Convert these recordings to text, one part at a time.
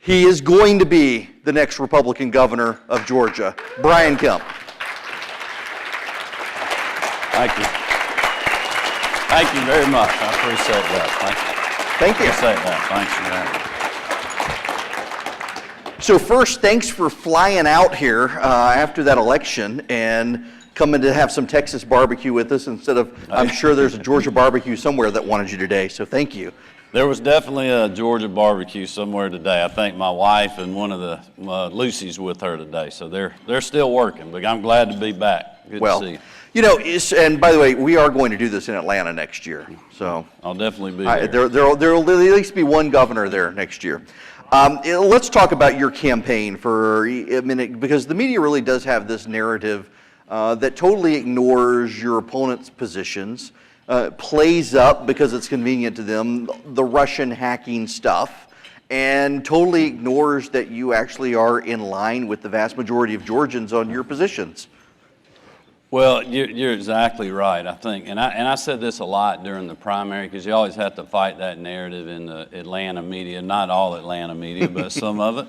He is going to be the next Republican governor of Georgia, Brian Kemp. Thank you. Thank you very much. I appreciate that. Thank you. Appreciate that. Thanks for that. So first, thanks for flying out here after that election and coming to have some Texas barbecue with us instead of, I'm sure there's a Georgia barbecue somewhere that wanted you today, so thank you. There was definitely a Georgia barbecue somewhere today. I think my wife and one of the Lucy's with her today, so they're still working, but I'm glad to be back. Good to see you. You know, and by the way, we are going to do this in Atlanta next year, so I'll definitely be there. There will at least be one governor there next year. Let's talk about your campaign for a minute, because the media really does have this narrative that totally ignores your opponent's positions, plays up because it's convenient to them the Russian hacking stuff, and totally ignores that you actually are in line with the vast majority of Georgians on your positions. Well, you're exactly right, I think. And I said this a lot during the primary, because you always have to fight that narrative in the Atlanta media, not all Atlanta media, but some of it.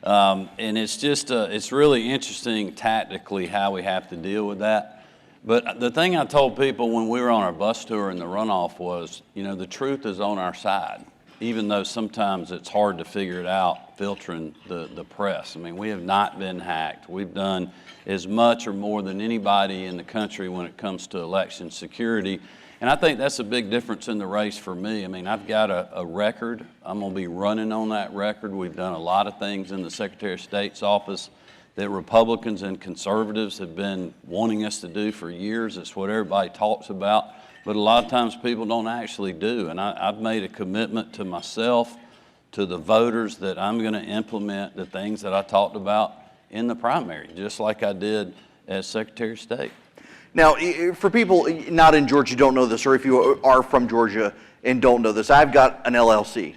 And it's just, it's really interesting tactically how we have to deal with that. But the thing I told people when we were on our bus tour in the runoff was, you know, the truth is on our side, even though sometimes it's hard to figure it out filtering the press. I mean, we have not been hacked. We've done as much or more than anybody in the country when it comes to election security. And I think that's a big difference in the race for me. I mean, I've got a record. I'm going to be running on that record. We've done a lot of things in the Secretary of State's office that Republicans and conservatives have been wanting us to do for years. It's what everybody talks about, but a lot of times people don't actually do. And I've made a commitment to myself, to the voters, that I'm going to implement the things that I talked about in the primary, just like I did as Secretary of State. Now, for people not in Georgia who don't know this, or if you are from Georgia and don't know this, I've got an LLC.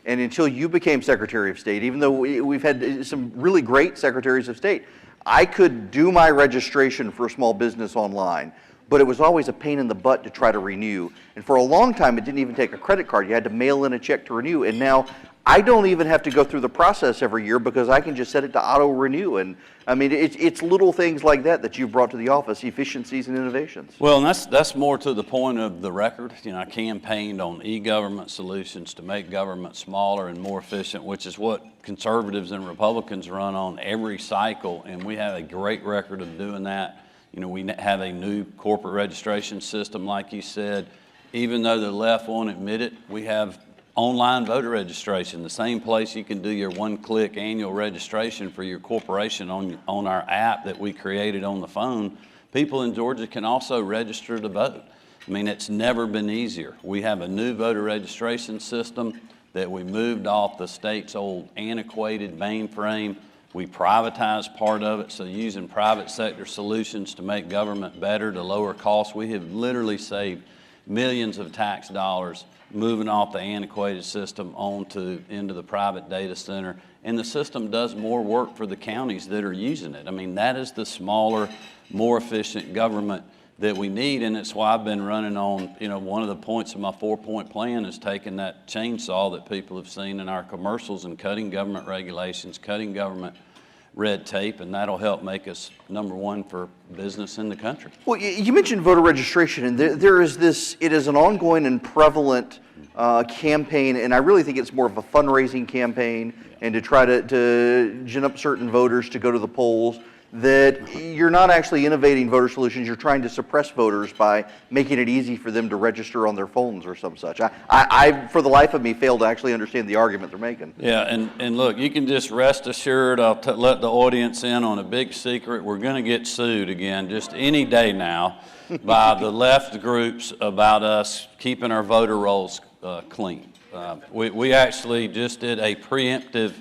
And until you became Secretary of State, even though we've had some really great Secretaries of State, I could do my registration for a small business online, but it was always a pain in the butt to try to renew. And for a long time, it didn't even take a credit card. You had to mail in a check to renew. And now I don't even have to go through the process every year because I can just set it to auto-renew. And I mean, it's little things like that you've brought to the office, efficiencies and innovations. Well, and that's more to the point of the record. You know, I campaigned on e-government solutions to make government smaller and more efficient, which is what conservatives and Republicans run on every cycle, and we have a great record of doing that. You know, we have a new corporate registration system, like you said. Even though the left won't admit it, we have online voter registration, the same place you can do your one-click annual registration for your corporation on our app that we created on the phone. People in Georgia can also register to vote. I mean, it's never been easier. We have a new voter registration system that we moved off the state's old antiquated mainframe. We privatized part of it, so using private sector solutions to make government better, to lower costs. We have literally saved millions of tax dollars moving off the antiquated system into the private data center. And the system does more work for the counties that are using it. I mean, that is the smaller, more efficient government that we need, and it's why I've been running on, you know, one of the points of my 4-point plan is taking that chainsaw that people have seen in our commercials and cutting government regulations, cutting government red tape, and that'll help make us #1 for business in the country. Well, you mentioned voter registration, and there is this, it is an ongoing and prevalent campaign, and I really think it's more of a fundraising campaign and to try to gin up certain voters to go to the polls, that you're not actually innovating voter solutions, you're trying to suppress voters by making it easy for them to register on their phones or some such. I for the life of me, fail to actually understand the argument they're making. Yeah, and look, you can just rest assured, I'll let the audience in on a big secret. We're going to get sued again just any day now by the left groups about us keeping our voter rolls clean. We actually just did a preemptive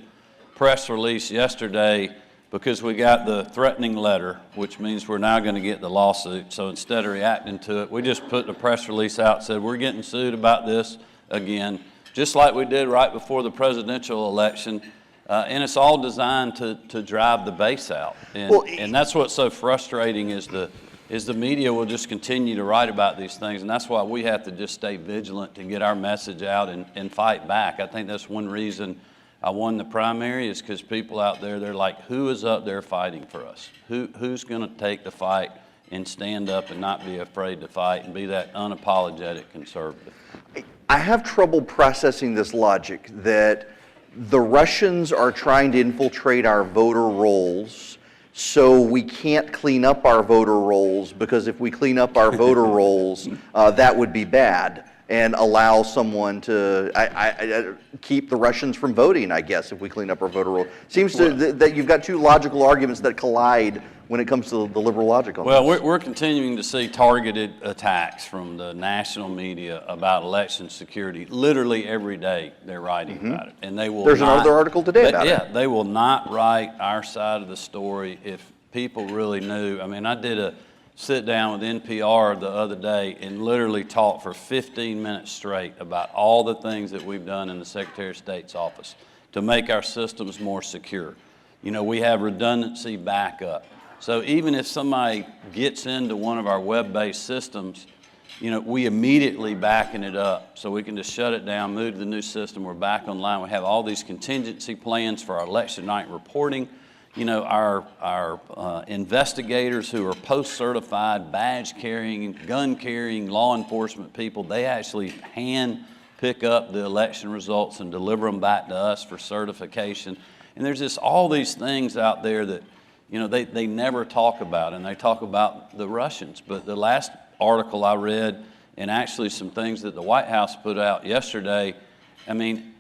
press release yesterday because we got the threatening letter, which means we're now going to get the lawsuit. So instead of reacting to it, we just put the press release out, said we're getting sued about this again, just like we did right before the presidential election. And it's all designed to drive the base out. And that's what's so frustrating is the media will just continue to write about these things. And that's why we have to just stay vigilant to get our message out and fight back. I think that's one reason I won the primary is because people out there, they're like, who is up there fighting for us? Who's going to take the fight and stand up and not be afraid to fight and be that unapologetic conservative? I have trouble processing this logic that the Russians are trying to infiltrate our voter rolls, so we can't clean up our voter rolls, because if we clean up our voter rolls, that would be bad, and allow someone to keep the Russians from voting, I guess, if we clean up our voter roll. Seems that you've got two logical arguments that collide when it comes to the liberal logic on this. Well, we're continuing to see targeted attacks from the national media about election security. Literally every day they're writing about it. And they will There's another article today about it. Yeah, they will not write our side of the story if people really knew. I mean, I did a sit down with NPR the other day and literally talked for 15 minutes straight about all the things that we've done in the Secretary of State's office to make our systems more secure. You know, we have redundancy backup. So even if somebody gets into one of our web-based systems, you know, we immediately backing it up so we can just shut it down, move to the new system, we're back online. We have all these contingency plans for our election night reporting. You know, our investigators who are post-certified, badge-carrying, gun-carrying law enforcement people, they actually hand pick up the election results and deliver them back to us for certification. And there's just all these things out there that, you know, they never talk about, and they talk about the Russians. But the last article I read, and actually some things that the White House put out yesterday, I mean,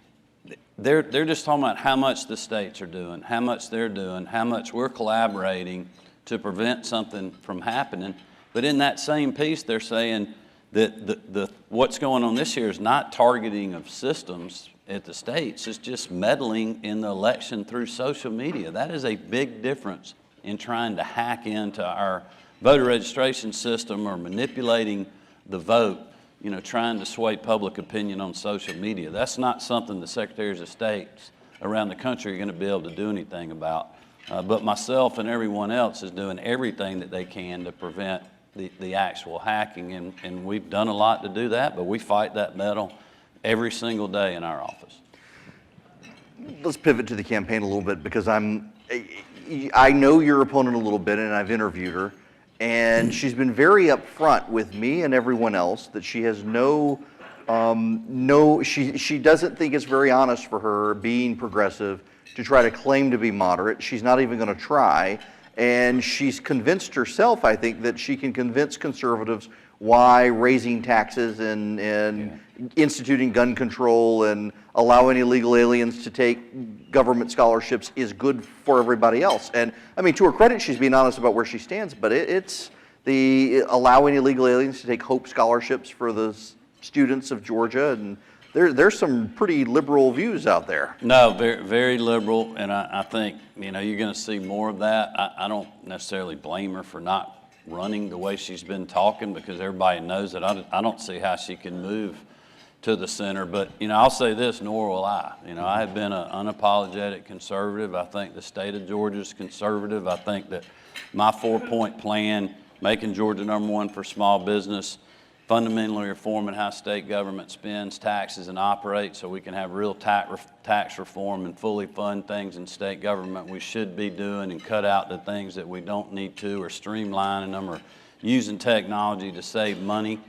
they're just talking about how much the states are doing, how much they're doing, how much we're collaborating to prevent something from happening. But in that same piece, they're saying that what's going on this year is not targeting of systems at the states, it's just meddling in the election through social media. That is a big difference in trying to hack into our voter registration system or manipulating the vote, you know, trying to sway public opinion on social media. That's not something the Secretaries of State around the country are going to be able to do anything about. But myself and everyone else is doing everything that they can to prevent the actual hacking, and we've done a lot to do that, but we fight that battle every single day in our office. Let's pivot to the campaign a little bit, because I know your opponent a little bit, and I've interviewed her, and she's been very upfront with me and everyone else that she has she doesn't think it's very honest for her, being progressive, to try to claim to be moderate. She's not even going to try, and she's convinced herself, I think, that she can convince conservatives why raising taxes and instituting gun control and allowing illegal aliens to take government scholarships is good for everybody else. And I mean, to her credit, she's being honest about where she stands, but it's the allowing illegal aliens to take Hope scholarships for the students of Georgia, and there's some pretty liberal views out there. No, very, very liberal, and I think, you know, you're going to see more of that. I don't necessarily blame her for not running the way she's been talking, because everybody knows that I don't see how she can move to the center. But, you know, I'll say this, nor will I. You know, I have been an unapologetic conservative. I think the state of Georgia is conservative. I think that my 4-point plan, making Georgia #1 for small business, fundamentally reforming how state government spends taxes and operates so we can have real tax reform and fully fund things in state government we should be doing, and cut out the things that we don't need to, or streamlining them, or using technology to save money.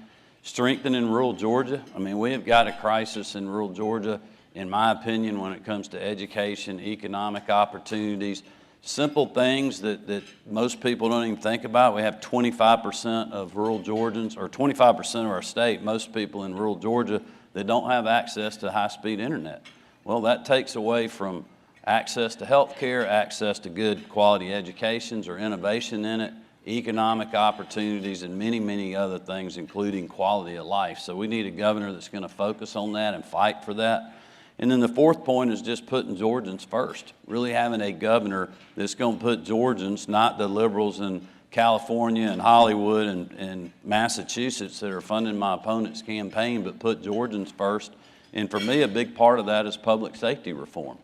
Strengthening rural Georgia. I mean, we have got a crisis in rural Georgia, in my opinion, when it comes to education, economic opportunities, simple things that most people don't even think about. We have 25% of rural Georgians, or 25% of our state, most people in rural Georgia, that don't have access to high-speed internet. Well, that takes away from access to health care, access to good quality educations or innovation in it, economic opportunities, and many, many other things, including quality of life. So we need a governor that's going to focus on that and fight for that. And then the 4th point is just putting Georgians first, really having a governor that's going to put Georgians, not the liberals in California and Hollywood and Massachusetts that are funding my opponent's campaign, but put Georgians first. And for me, a big part of that is public safety reform.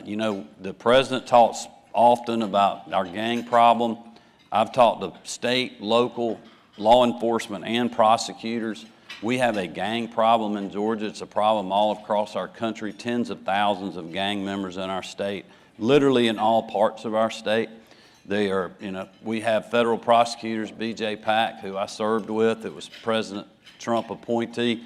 You know, the president talks often about our gang problem. I've talked to state, local law enforcement and prosecutors. We have a gang problem in Georgia. It's a problem all across our country, tens of thousands of gang members in our state, literally in all parts of our state. They are, we have federal prosecutors, B.J. Pack, who I served with, that was President Trump appointee,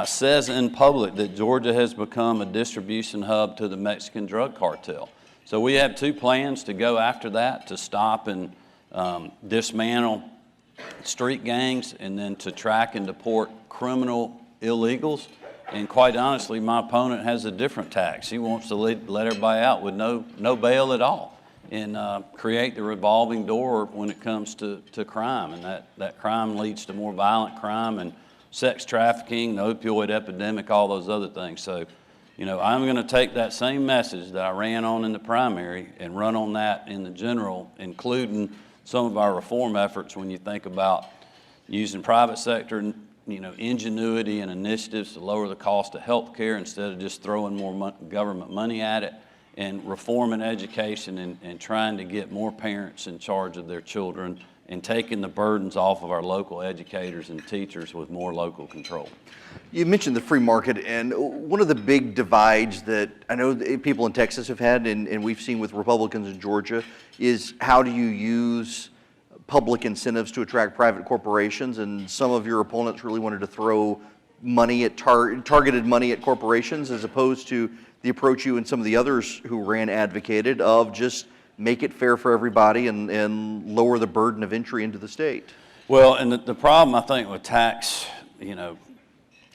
says in public that Georgia has become a distribution hub to the Mexican drug cartel. So we have two plans to go after that, to stop and dismantle street gangs, and then to track and deport criminal illegals. And quite honestly, my opponent has a different tax. He wants to let everybody out with no bail at all, and create the revolving door when it comes to crime. And that crime leads to more violent crime and sex trafficking, the opioid epidemic, all those other things. So, I'm going to take that same message that I ran on in the primary and run on that in the general, including some of our reform efforts when you think about using private sector, ingenuity and initiatives to lower the cost of health care instead of just throwing more government money at it, and reform in education and trying to get more parents in charge of their children and taking the burdens off of our local educators and teachers with more local control. You mentioned the free market, and one of the big divides that I know people in Texas have had, and we've seen with Republicans in Georgia, is how do you use public incentives to attract private corporations? And some of your opponents really wanted to throw money at targeted money at corporations, as opposed to the approach you and some of the others who ran advocated of just make it fair for everybody and lower the burden of entry into the state. Well, and the problem I think with tax,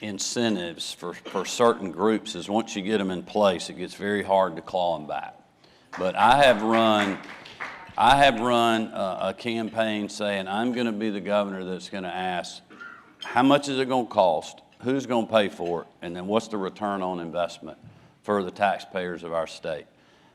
incentives for certain groups is once you get them in place, it gets very hard to claw them back. But I have run a campaign saying I'm going to be the governor that's going to ask, how much is it going to cost, who's going to pay for it, and then what's the return on investment for the taxpayers of our state.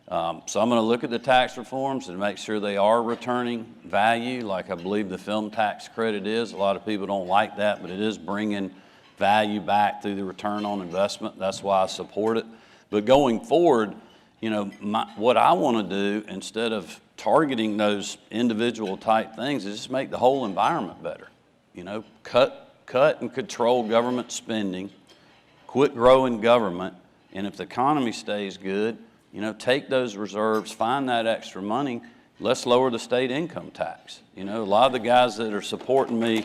So I'm going to look at the tax reforms and make sure they are returning value, like I believe the film tax credit is. A lot of people don't like that, but it is bringing value back through the return on investment. That's why I support it. But going forward, what I want to do, instead of targeting those individual type things, is just make the whole environment better. Cut and control government spending, quit growing government, and if the economy stays good, take those reserves, find that extra money, let's lower the state income tax. A lot of the guys that are supporting me,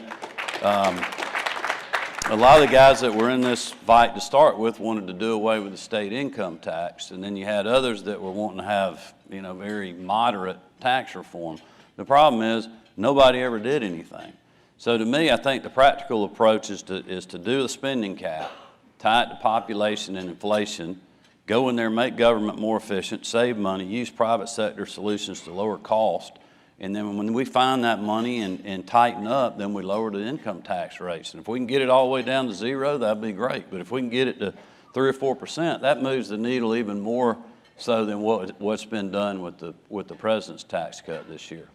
a lot of the guys that were in this fight to start with wanted to do away with the state income tax, and then you had others that were wanting to have, very moderate tax reform. The problem is nobody ever did anything. So to me, I think the practical approach is to do a spending cap, tie it to population and inflation, go in there, make government more efficient, save money, use private sector solutions to lower cost, and then when we find that money and tighten up, then we lower the income tax rates. And if we can get it all the way down to zero, that'd be great. But if we can get it to 3 or 4%, that moves the needle even more so than what's been done with the president's tax cut this year.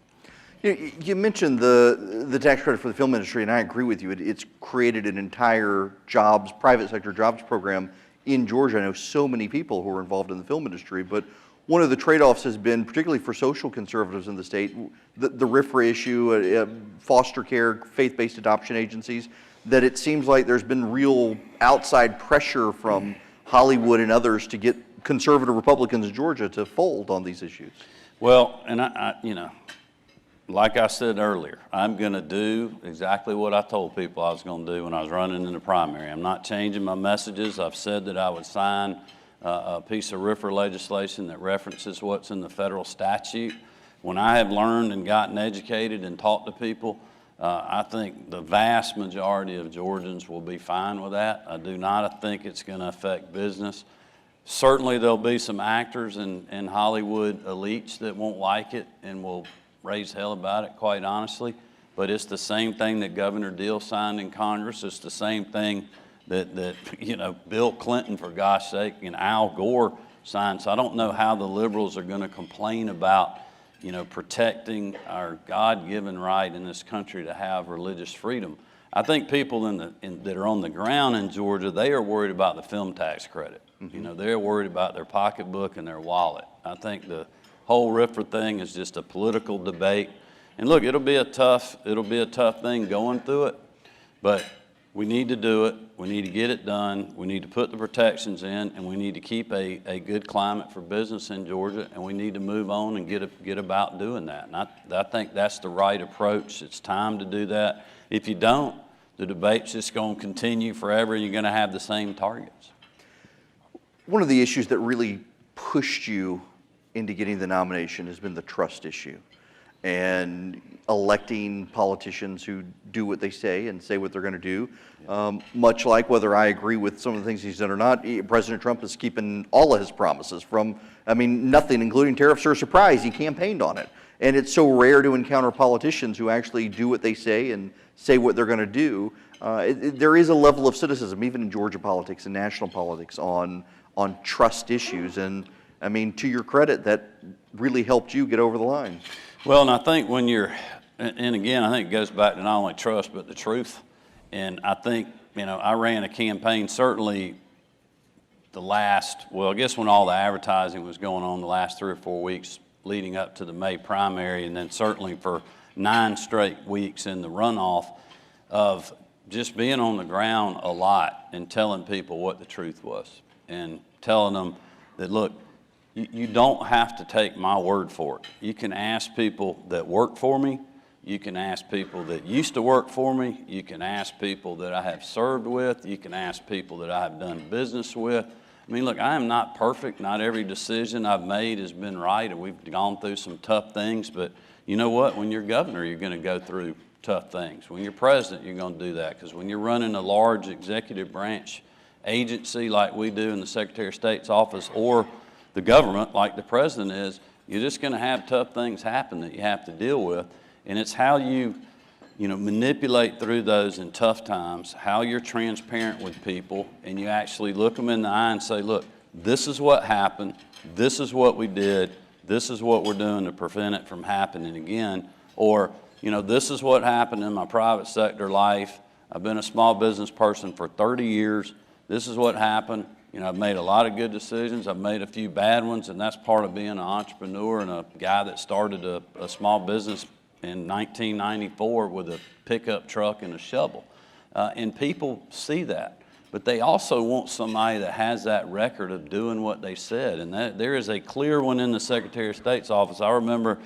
You mentioned the tax credit for the film industry, and I agree with you. It's created an entire private sector jobs program in Georgia. I know so many people who are involved in the film industry, but one of the trade-offs has been, particularly for social conservatives in the state, the RFRA issue, foster care, faith-based adoption agencies, that it seems like there's been real outside pressure from Hollywood and others to get conservative Republicans in Georgia to fold on these issues. Well, and I like I said earlier, I'm going to do exactly what I told people I was going to do when I was running in the primary. I'm not changing my messages. I've said that I would sign a piece of RFRA legislation that references what's in the federal statute. When I have learned and gotten educated and talked to people, I think the vast majority of Georgians will be fine with that. I do not think it's going to affect business. Certainly there'll be some actors and Hollywood elites that won't like it and will raise hell about it, quite honestly. But it's the same thing that Governor Deal signed in Congress. It's the same thing that Bill Clinton, for gosh sake, and Al Gore signed. So I don't know how the liberals are going to complain about, protecting our God-given right in this country to have religious freedom. I think people that are on the ground in Georgia, they are worried about the film tax credit. Mm-hmm. They're worried about their pocketbook and their wallet. I think the whole RFRA thing is just a political debate. And look, it'll be a tough thing going through it, but we need to do it, we need to get it done, we need to put the protections in, and we need to keep a good climate for business in Georgia, and we need to move on and get about doing that. And I think that's the right approach. It's time to do that. If you don't, the debate's just going to continue forever, and you're going to have the same targets. One of the issues that really pushed you into getting the nomination has been the trust issue, and electing politicians who do what they say and say what they're going to do. Much like whether I agree with some of the things he's done or not, President Trump is keeping all of his promises nothing, including tariffs, are a surprise. He campaigned on it. And it's so rare to encounter politicians who actually do what they say and say what they're going to do. There is a level of cynicism, even in Georgia politics and national politics, on trust issues. And I mean, to your credit, that really helped you get over the line. Well, and I think when you're, and again, I think it goes back to not only trust, but the truth. And I think, I ran a campaign certainly I guess when all the advertising was going on the last 3 or 4 weeks leading up to the May primary, and then certainly for 9 straight weeks in the runoff, of just being on the ground a lot and telling people what the truth was and telling them that, look, you don't have to take my word for it. You can ask people that work for me. You can ask people that used to work for me. You can ask people that I have served with. You can ask people that I have done business with. I mean, look, I am not perfect. Not every decision I've made has been right, and we've gone through some tough things. But you know what? When you're governor, you're going to go through tough things. When you're president, you're going to do that, because when you're running a large executive branch agency like we do in the Secretary of State's office, or the government like the president is, you're just going to have tough things happen that you have to deal with. And it's how you manipulate through those in tough times, how you're transparent with people, and you actually look them in the eye and say, look, this is what happened, this is what we did, this is what we're doing to prevent it from happening again. Or, this is what happened in my private sector life. I've been a small business person for 30 years. This is what happened. I've made a lot of good decisions. I've made a few bad ones, and that's part of being an entrepreneur and a guy that started a small business in 1994 with a pickup truck and a shovel. And people see that. But they also want somebody that has that record of doing what they said. And there is a clear one in the Secretary of State's office. I remember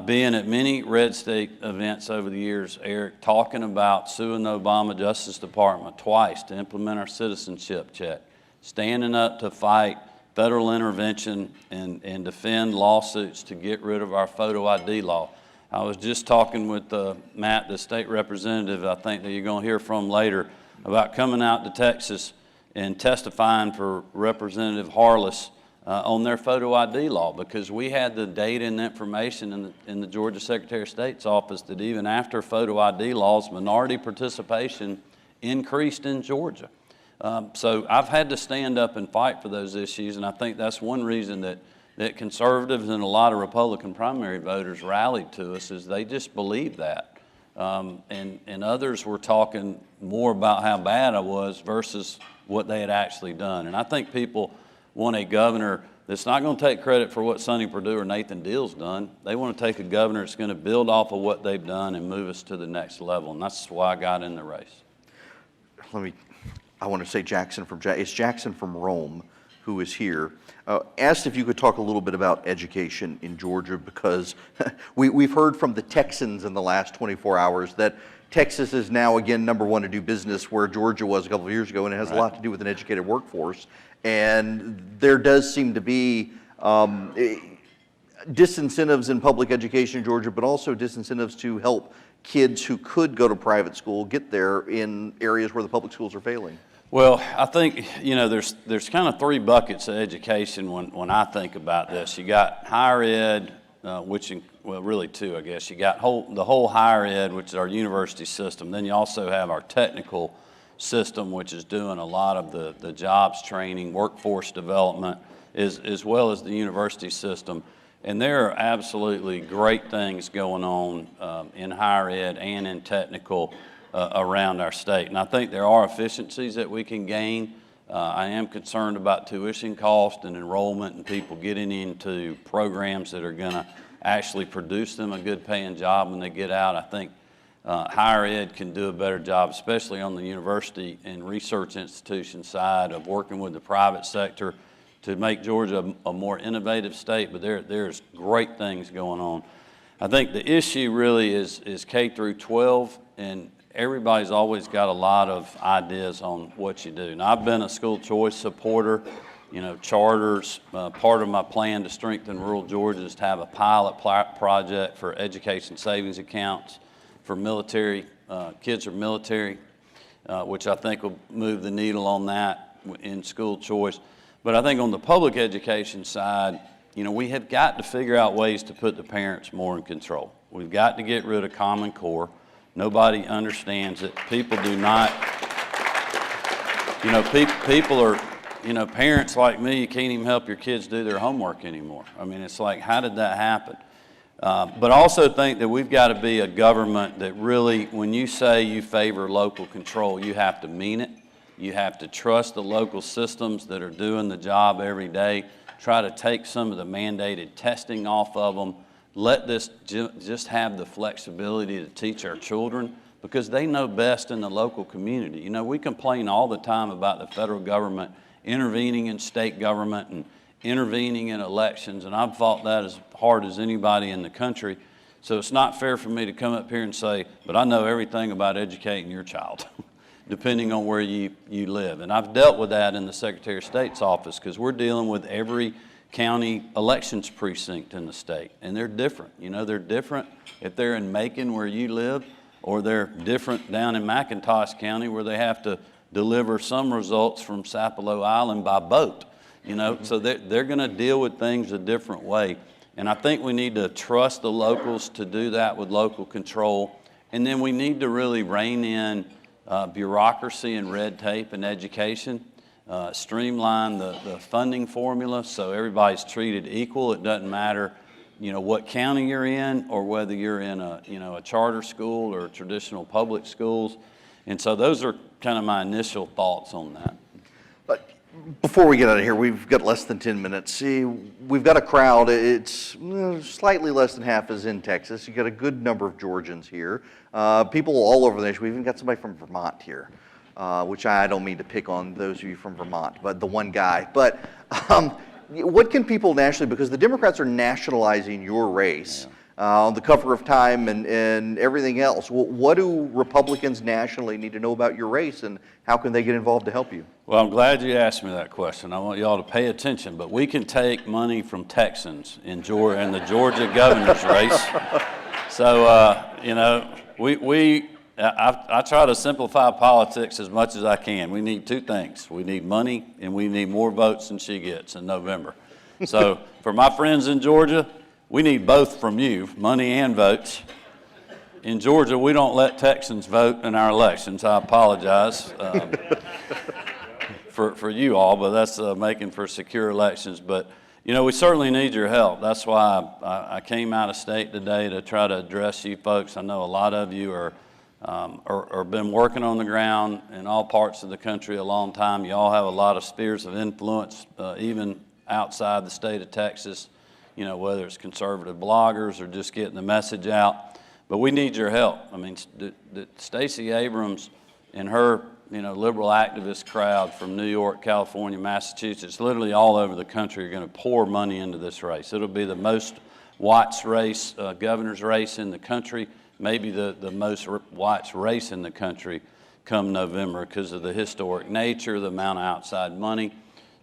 being at many red state events over the years, Eric, talking about suing the Obama Justice Department twice to implement our citizenship check, standing up to fight federal intervention and defend lawsuits to get rid of our photo ID law. I was just talking with Matt, the state representative, I think that you're going to hear from later, about coming out to Texas and testifying for Representative Harless on their photo ID law, because we had the data and information in the Georgia Secretary of State's office that even after photo ID laws, minority participation increased in Georgia. So I've had to stand up and fight for those issues, and I think that's one reason that conservatives and a lot of Republican primary voters rallied to us, is they just believe that. And others were talking more about how bad I was versus what they had actually done. And I think people want a governor that's not going to take credit for what Sonny Perdue or Nathan Deal's done. They want to take a governor that's going to build off of what they've done and move us to the next level. And that's why I got in the race. I want to say it's Jackson from Rome who is here. Asked if you could talk a little bit about education in Georgia, because we've heard from the Texans in the last 24 hours that Texas is now again #1 to do business where Georgia was a couple of years ago, and it has a lot to do with an educated workforce. And there does seem to be disincentives in public education in Georgia, but also disincentives to help kids who could go to private school get there in areas where the public schools are failing. Well, I think, there's kind of 3 buckets of education when I think about this. You got higher ed, really 2, I guess. You got the whole higher ed, which is our university system. Then you also have our technical system, which is doing a lot of the jobs training, workforce development, as well as the university system. And there are absolutely great things going on in higher ed and in technical around our state. And I think there are efficiencies that we can gain. I am concerned about tuition cost and enrollment and people getting into programs that are going to actually produce them a good paying job when they get out. I think higher ed can do a better job, especially on the university and research institution side of working with the private sector to make Georgia a more innovative state, but there's great things going on. I think the issue really is K through 12, and everybody's always got a lot of ideas on what you do. Now, I've been a school choice supporter, charters. Part of my plan to strengthen rural Georgia is to have a pilot project for education savings accounts for military, kids are military, which I think will move the needle on that in school choice. But I think on the public education side, we have got to figure out ways to put the parents more in control. We've got to get rid of Common Core. Nobody understands it. People do not, people are, parents like me, you can't even help your kids do their homework anymore. I mean, it's like, how did that happen? But I also think that we've got to be a government that really, when you say you favor local control, you have to mean it. You have to trust the local systems that are doing the job every day. Try to take some of the mandated testing off of them. Let this just have the flexibility to teach our children because they know best in the local community. We complain all the time about the federal government intervening in state government and intervening in elections, and I've fought that as hard as anybody in the country. So it's not fair for me to come up here and say, but I know everything about educating your child, depending on where you live. And I've dealt with that in the Secretary of State's office because we're dealing with every county elections precinct in the state, and they're different. They're different if they're in Macon where you live, or they're different down in McIntosh County where they have to deliver some results from Sapelo Island by boat. So they're going to deal with things a different way. And I think we need to trust the locals to do that with local control. And then we need to really rein in bureaucracy and red tape in education, streamline the funding formula so everybody's treated equal. It doesn't matter, what county you're in or whether you're in a charter school or traditional public schools. And so those are kind of my initial thoughts on that. But before we get out of here, we've got less than 10 minutes. See, we've got a crowd. It's slightly less than half is in Texas. You've got a good number of Georgians here. People all over the nation. We've even got somebody from Vermont here, which I don't mean to pick on those of you from Vermont, but the one guy. But what can people nationally, because the Democrats are nationalizing your race, on the cover of Time and everything else. What do Republicans nationally need to know about your race, and how can they get involved to help you? Well, I'm glad you asked me that question. I want you all to pay attention, but we can take money from Texans in the Georgia governor's race. So, I try to simplify politics as much as I can. We need two things. We need money, and we need more votes than she gets in November. So for my friends in Georgia, we need both from you, money and votes. In Georgia, we don't let Texans vote in our elections. I apologize for you all, but that's making for secure elections. But, we certainly need your help. That's why I came out of state today to try to address you folks. I know a lot of you are been working on the ground in all parts of the country a long time. You all have a lot of spheres of influence, even outside the state of Texas. Whether it's conservative bloggers or just getting the message out. But we need your help. I mean, Stacey Abrams and her, liberal activist crowd from New York, California, Massachusetts, literally all over the country are going to pour money into this race. It'll be the most watched race, governor's race in the country, maybe the most watched race in the country come November because of the historic nature, the amount of outside money.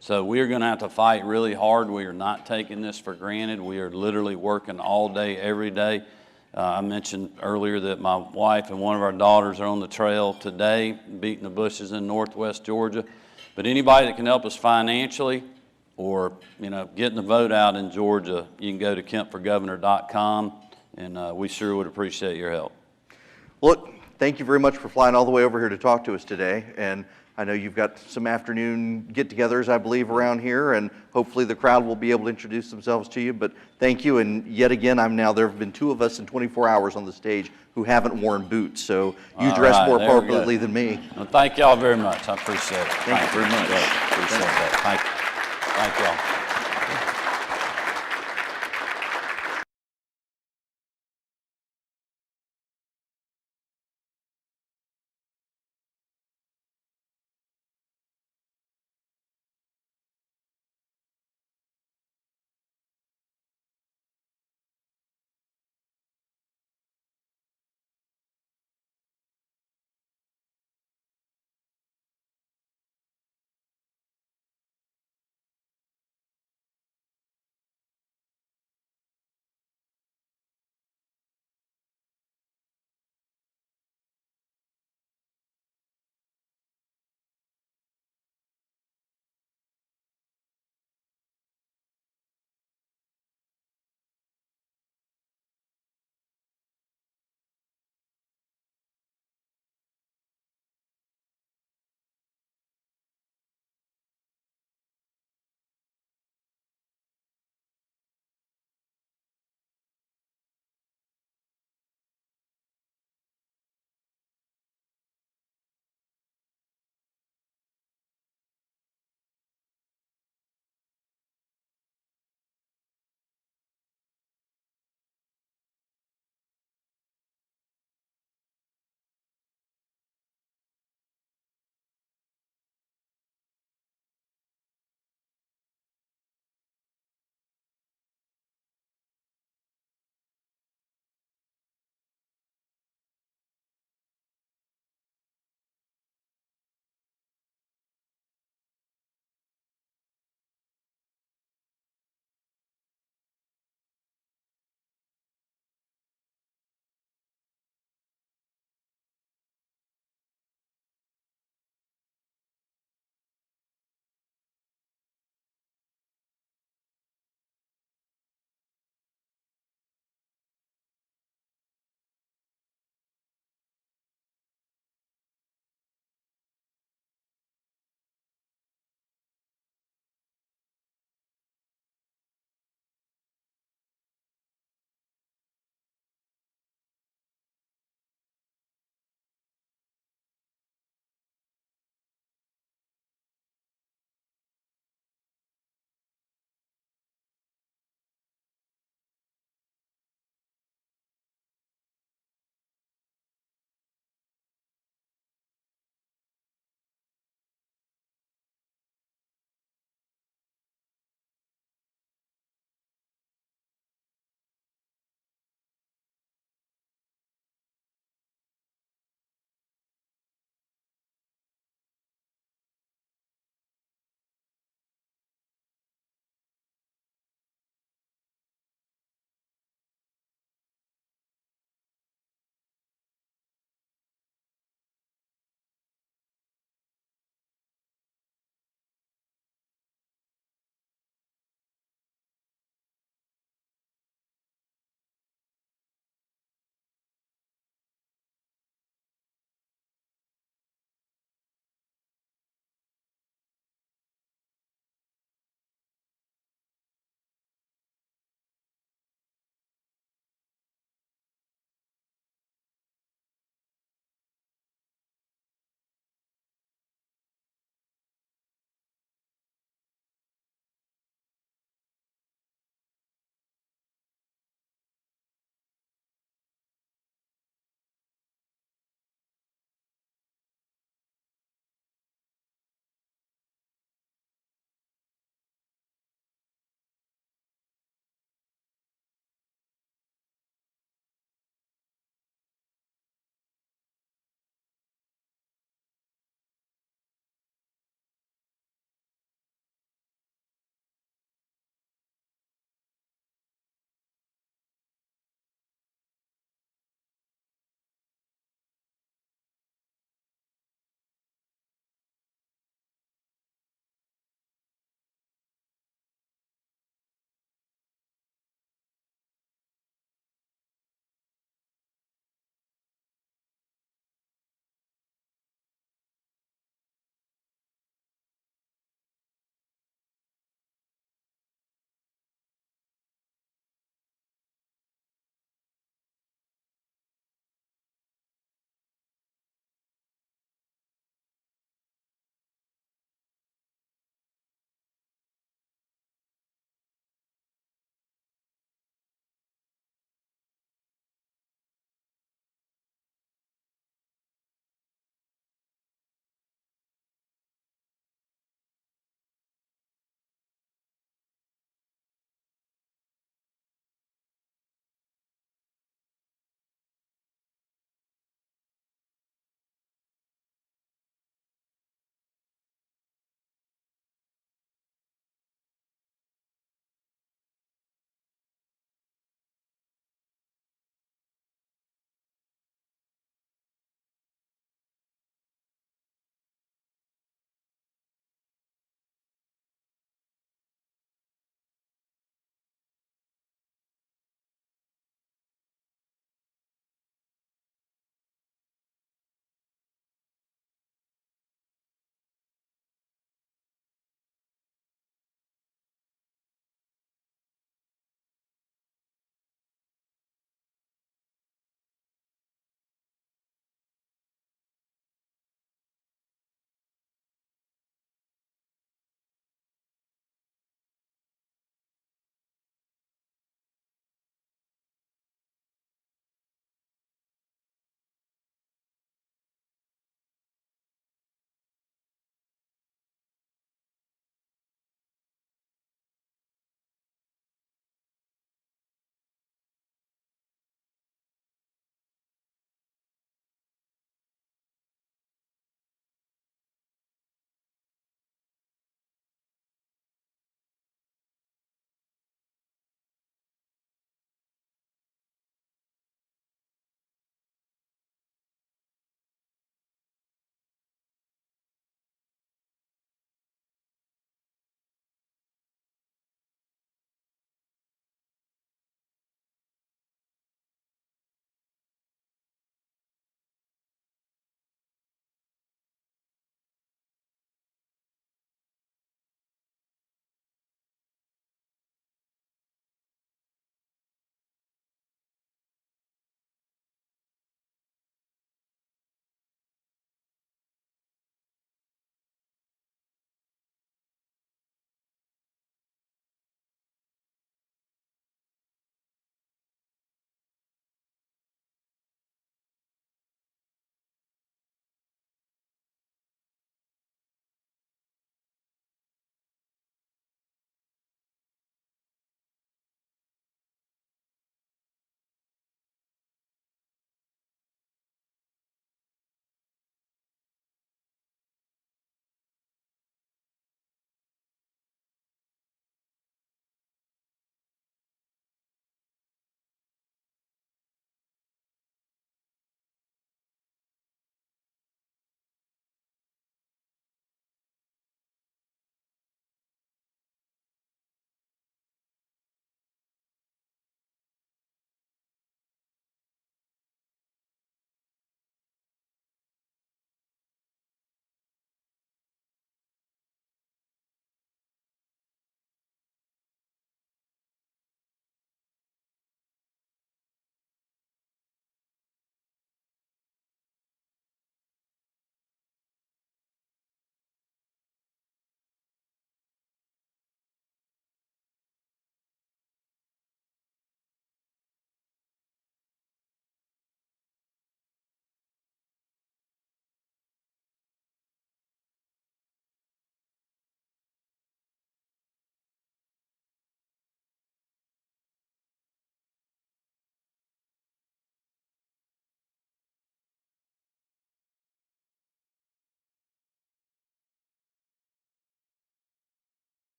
So we're going to have to fight really hard. We are not taking this for granted. We are literally working all day, every day. I mentioned earlier that my wife and one of our daughters are on the trail today, beating the bushes in northwest Georgia. But anybody that can help us financially or, getting the vote out in Georgia, you can go to kempforgovernor.com, and we sure would appreciate your help. Look, thank you very much for flying all the way over here to talk to us today. And I know you've got some afternoon get-togethers, I believe, around here, and hopefully the crowd will be able to introduce themselves to you. But thank you, and yet again, there have been two of us in 24 hours on the stage who haven't worn boots, so you dress more appropriately than me. Well, thank y'all very much. I appreciate it. Thank you very much. Appreciate that. Thank you all.